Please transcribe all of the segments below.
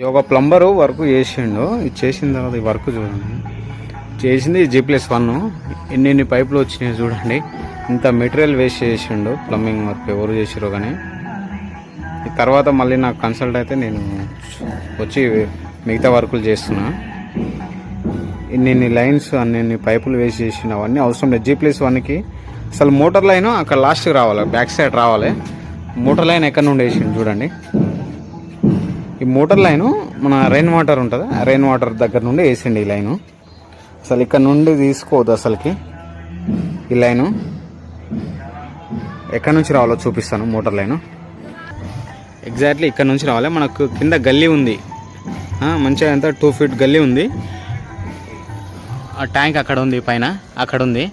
ఒక plumber work చేసిండు. ఇది చేసిన తర్వాత ఈ వర్క్ చూడండి, చేసింది G+1. ఎన్ని పైపులు వచ్చినాయి చూడండి. ఇంత మెటీరియల్ వేస్ట్ చేసిండు ప్లంబింగ్ వర్క్ ఎవరు చేసిరో కానీ. ఈ తర్వాత మళ్ళీ నాకు కన్సల్ట్ అయితే నేను వచ్చి మిగతా వర్కులు చేస్తున్నా. ఇన్ని లైన్స్ అన్ని పైపులు వేస్ట్ చేసిన అవన్నీ అవసరం లేదు. G+1కి అసలు మోటార్ లైన్ అక్కడ లాస్ట్కి రావాలి, బ్యాక్ సైడ్ రావాలి. మోటార్ లైన్ ఎక్కడ నుండి వేసిండు చూడండి. ఈ మోటార్ లైను మన రెయిన్ వాటర్ ఉంటుంది, ఆ రెయిన్ వాటర్ దగ్గర నుండి వేసిండి ఈ లైను. అసలు ఇక్కడ నుండి తీసుకోవద్దు అసలుకి. ఈ లైను ఎక్కడి నుంచి రావాలో చూపిస్తాను. మోటార్ లైను ఎగ్జాక్ట్లీ ఇక్కడ నుంచి రావాలి. మనకు కింద గల్లీ ఉంది, మంచిగా ఎంత 2 ఫీట్ గల్లీ ఉంది. ఆ ట్యాంక్ అక్కడ ఉంది, పైన అక్కడ ఉంది.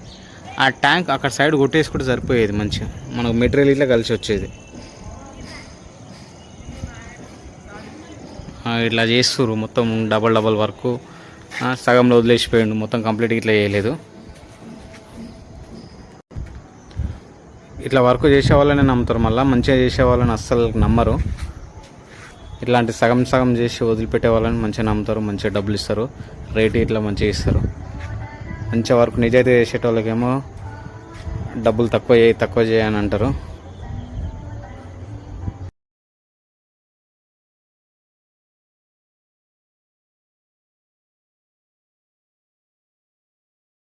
ఆ ట్యాంక్ అక్కడ సైడ్ కొట్టేసుకుంటే సరిపోయేది, మంచిగా మనకు మెటీరియల్ ఇట్లా కలిసి వచ్చేది. ఇట్లా చేస్తుర్రు మొత్తం డబల్ వర్క్. సగంలో వదిలేసిపోయిండు, మొత్తం కంప్లీట్గా ఇట్లా చేయలేదు. ఇట్లా వర్క్ చేసే వాళ్ళని నమ్ముతారు, మళ్ళీ మంచిగా చేసే వాళ్ళని అస్సలు నమ్మరు. ఇట్లాంటి సగం చేసి వదిలిపెట్టే వాళ్ళని మంచిగా నమ్ముతారు, మంచిగా డబ్బులు ఇస్తారు, రేట్ ఇట్లా మంచిగా ఇస్తారు. మంచిగా వర్క్ నిజాయితీ చేసేటోళ్ళకేమో డబ్బులు తక్కువ చేయని అంటారు.